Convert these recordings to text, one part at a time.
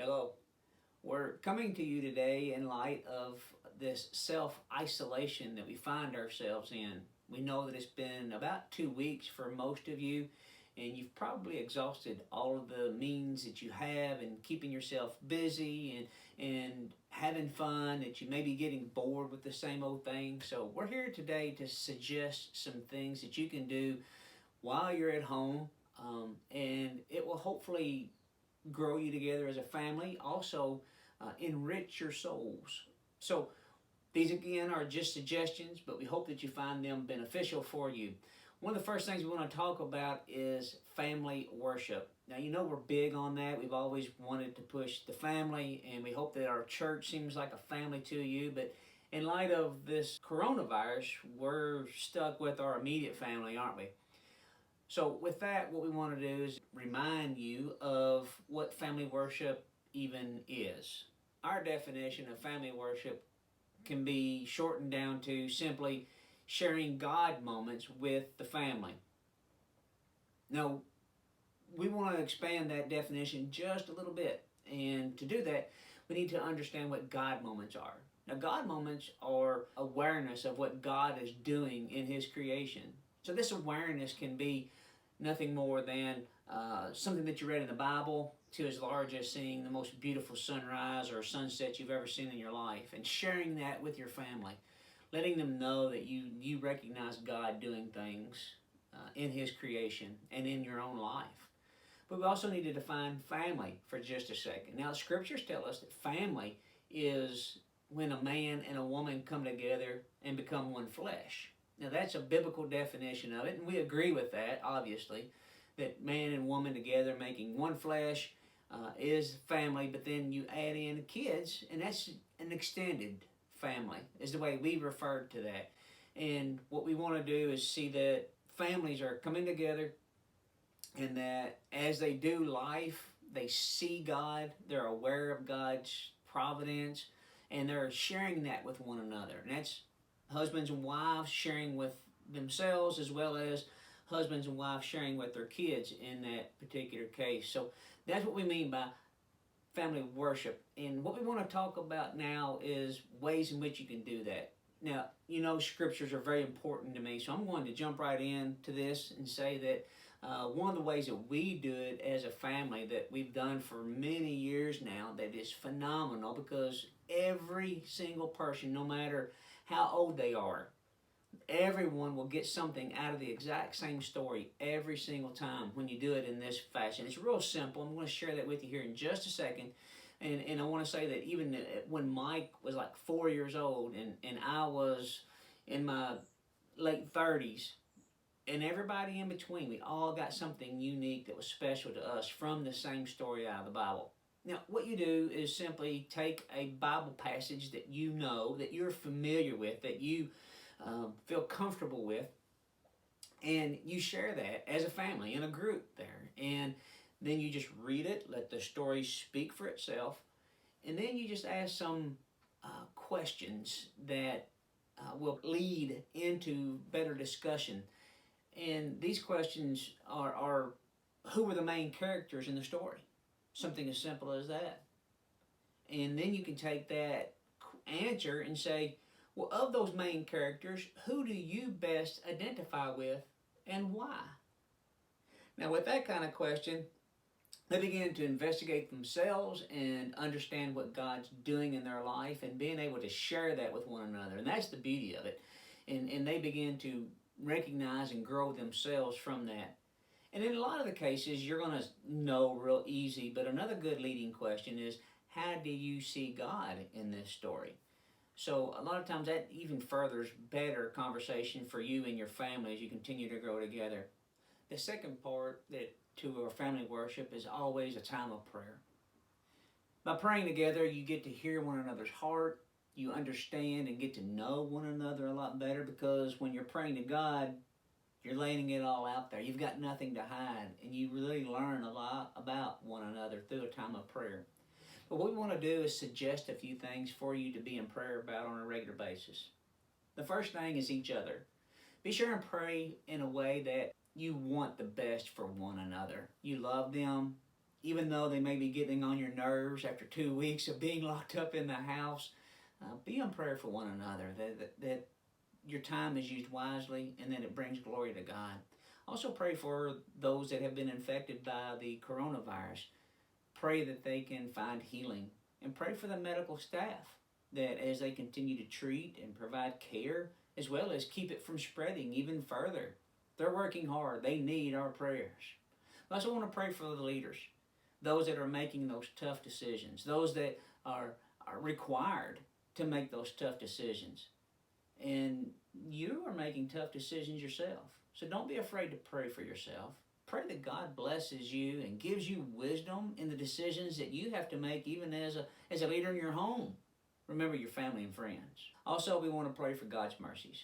Hello. We're coming to you today in light of this self-isolation that we find ourselves in. We know that it's been about 2 weeks for most of you, and you've probably exhausted all of the means that you have in keeping yourself busy and having fun, that you may be getting bored with the same old thing. So we're here today to suggest some things that you can do while you're at home, and it will hopefully grow you together as a family, also enrich your souls. So these again are just suggestions, but we hope that you find them beneficial for you. One of the first things we want to talk about is family worship. Now, you know we're big on that. We've always wanted to push the family, and we hope that our church seems like a family to you. But in light of this coronavirus, we're stuck with our immediate family, aren't we? So with that, what we want to do is remind you of what family worship even is. Our definition of family worship can be shortened down to simply sharing God moments with the family. Now, we want to expand that definition just a little bit. And to do that, we need to understand what God moments are. Now, God moments are awareness of what God is doing in His creation. So this awareness can be nothing more than something that you read in the Bible, to as large as seeing the most beautiful sunrise or sunset you've ever seen in your life, and sharing that with your family, letting them know that you recognize God doing things in His creation and in your own life. But we also need to define family for just a second. Now, the scriptures tell us that family is when a man and a woman come together and become one flesh. Now, that's a biblical definition of it, and we agree with that, obviously, that man and woman together making one flesh is family, but then you add in kids, and that's an extended family, is the way we refer to that. And what we want to do is see that families are coming together, and that as they do life, they see God, they're aware of God's providence, and they're sharing that with one another. And that's husbands and wives sharing with themselves, as well as husbands and wives sharing with their kids in that particular case. So that's what we mean by family worship. And what we want to talk about now is ways in which you can do that. Now, you know, scriptures are very important to me, so I'm going to jump right into this and say that one of the ways that we do it as a family, that we've done for many years now, that is phenomenal, because every single person, no matter how old they are, everyone will get something out of the exact same story every single time when you do it in this fashion. It's real simple. I'm going to share that with you here in just a second. And I want to say that even when Mike was like 4 years old and I was in my late 30s, and everybody in between, we all got something unique that was special to us from the same story out of the Bible. Now, what you do is simply take a Bible passage that you know, that you're familiar with, that you feel comfortable with, and you share that as a family in a group there. And then you just read it, let the story speak for itself, and then you just ask some questions that will lead into better discussion. And these questions are who were the main characters in the story? Something as simple as that. And then you can take that answer and say, well, of those main characters, who do you best identify with and why? Now, with that kind of question, they begin to investigate themselves and understand what God's doing in their life and being able to share that with one another. And that's the beauty of it. And they begin to recognize and grow themselves from that. And in a lot of the cases, you're going to know real easy, but another good leading question is, how do you see God in this story? So a lot of times that even furthers better conversation for you and your family as you continue to grow together. The second part that to our family worship is always a time of prayer. By praying together, you get to hear one another's heart, you understand and get to know one another a lot better, because when you're praying to God, you're laying it all out there. You've got nothing to hide, and you really learn a lot about one another through a time of prayer. But what we want to do is suggest a few things for you to be in prayer about on a regular basis. The first thing is each other. Be sure and pray in a way that you want the best for one another. You love them, even though they may be getting on your nerves after 2 weeks of being locked up in the house, be in prayer for one another, that your time is used wisely and that it brings glory to God. Also pray for those that have been infected by the coronavirus. Pray that they can find healing, and pray for the medical staff that as they continue to treat and provide care, as well as keep it from spreading even further. They're working hard. They need our prayers. I also want to pray for the leaders, those that are making those tough decisions, those that are required to make those tough decisions. And you are making tough decisions yourself. So don't be afraid to pray for yourself. Pray that God blesses you and gives you wisdom in the decisions that you have to make, even as a leader in your home. Remember your family and friends. Also, we want to pray for God's mercies.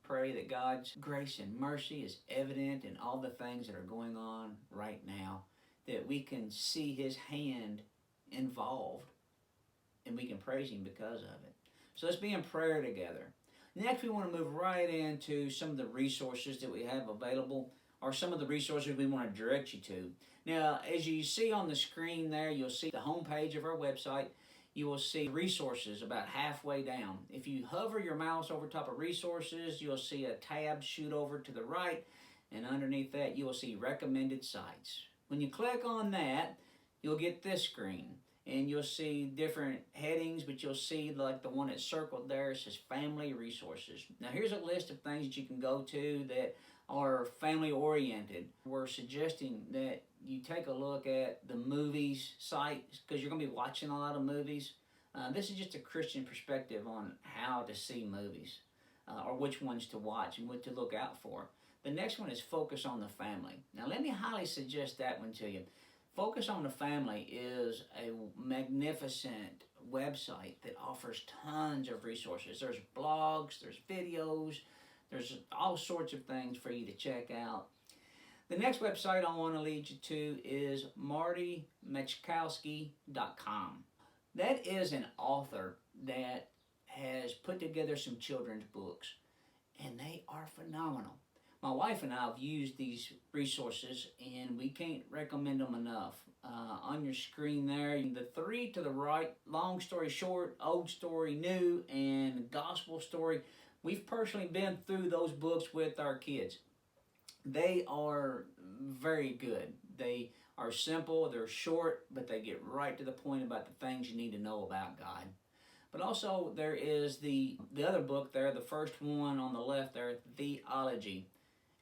Pray that God's grace and mercy is evident in all the things that are going on right now, that we can see His hand involved, and we can praise Him because of it. So let's be in prayer together. Next, we want to move right into some of the resources that we have available, or some of the resources we want to direct you to. Now, as you see on the screen there, you'll see the homepage of our website. You will see resources about halfway down. If you hover your mouse over top of resources, you'll see a tab shoot over to the right, and underneath that you will see recommended sites. When you click on that, you'll get this screen, and you'll see different headings, but you'll see like the one that's circled there, it says family resources. Now here's a list of things that you can go to that are family oriented. We're suggesting that you take a look at the movies site, because you're going to be watching a lot of movies. This is just a Christian perspective on how to see movies, or which ones to watch and what to look out for. The next one is Focus on the Family. Now let me highly suggest that one to you. Focus on the Family is a magnificent website that offers tons of resources. There's blogs, there's videos, there's all sorts of things for you to check out. The next website I want to lead you to is martymechkowski.com. That is an author that has put together some children's books, and they are phenomenal. My wife and I have used these resources, and we can't recommend them enough. On your screen there, the three to the right, long story short, old story new, and gospel story. We've personally been through those books with our kids. They are very good. They are simple, they're short, but they get right to the point about the things you need to know about God. But also there is the other book there, the first one on the left there, Theology.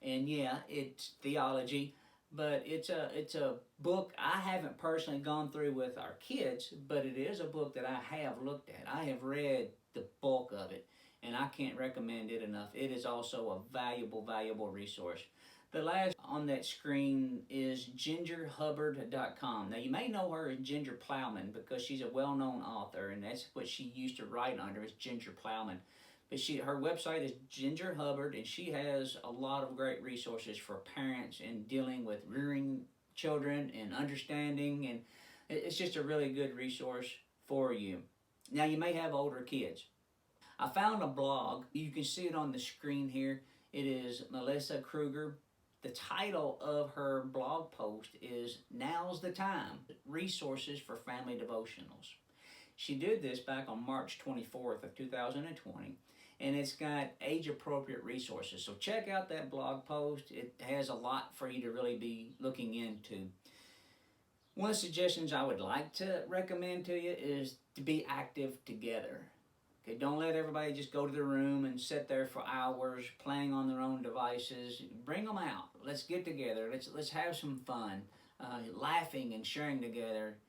And yeah, it's theology, but it's a book I haven't personally gone through with our kids, but it is a book that I have looked at. I have read the bulk of it, and I can't recommend it enough. It is also a valuable resource. The last on that screen is gingerhubbard.com. Now you may know her as Ginger Plowman because she's a well-known author, and that's what she used to write under, is Ginger Plowman. But her website is Ginger Hubbard, and she has a lot of great resources for parents in dealing with rearing children and understanding, and it's just a really good resource for you. Now you may have older kids. I found a blog. You can see it on the screen here. It is Melissa Kruger. The title of her blog post is Now's the Time, Resources for Family Devotionals. She did this back on March 24th of 2020, and it's got age-appropriate resources. So check out that blog post. It has a lot for you to really be looking into. One of the suggestions I would like to recommend to you is to be active together. Okay, don't let everybody just go to their room and sit there for hours playing on their own devices. Bring them out. Let's get together. Let's have some fun. Laughing and sharing together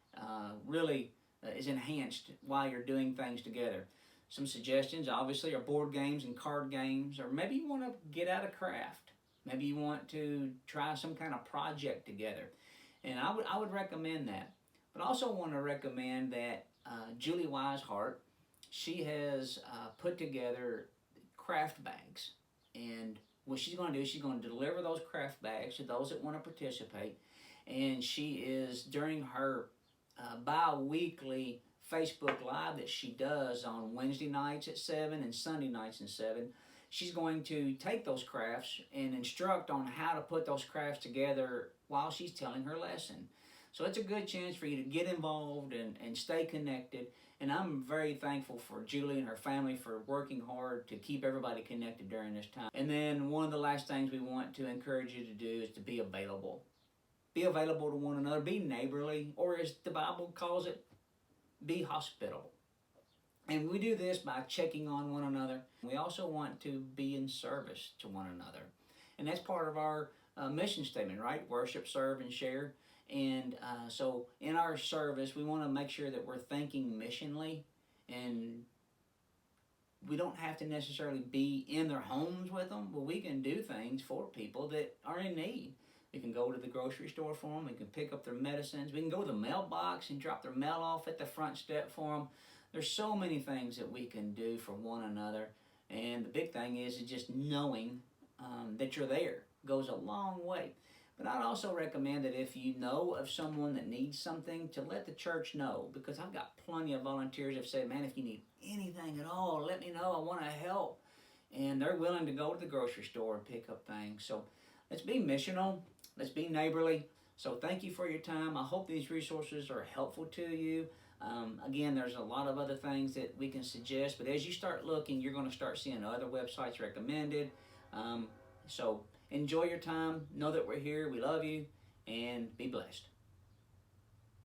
really is enhanced while you're doing things together. Some suggestions obviously are board games and card games, or maybe you want to get out a craft. Maybe you want to try some kind of project together. And I would recommend that. But I also want to recommend that Julie Wisehart, she has put together craft bags. And what she's going to do is she's going to deliver those craft bags to those that want to participate. And she is, during her bi-weekly Facebook Live that she does on Wednesday nights at 7 and Sunday nights at 7, she's going to take those crafts and instruct on how to put those crafts together while she's telling her lesson. So it's a good chance for you to get involved and stay connected. And I'm very thankful for Julie and her family for working hard to keep everybody connected during this time. And then one of the last things we want to encourage you to do is to be available. Be available to one another. Be neighborly, or as the Bible calls it, be hospitable. And we do this by checking on one another. We also want to be in service to one another. And that's part of our mission statement, right? Worship, serve, and share. And so in our service, we want to make sure that we're thinking missionally, and we don't have to necessarily be in their homes with them, but we can do things for people that are in need. We can go to the grocery store for them. We can pick up their medicines. We can go to the mailbox and drop their mail off at the front step for them. There's so many things that we can do for one another. And the big thing is just knowing that you're there goes a long way. But I'd also recommend that if you know of someone that needs something, to let the church know, because I've got plenty of volunteers that have said, man, if you need anything at all, let me know. I want to help. And they're willing to go to the grocery store and pick up things. So let's be missional. Let's be neighborly. So thank you for your time. I hope these resources are helpful to you. Again, there's a lot of other things that we can suggest, but as you start looking, you're going to start seeing other websites recommended. So enjoy your time. Know that we're here. We love you, and be blessed.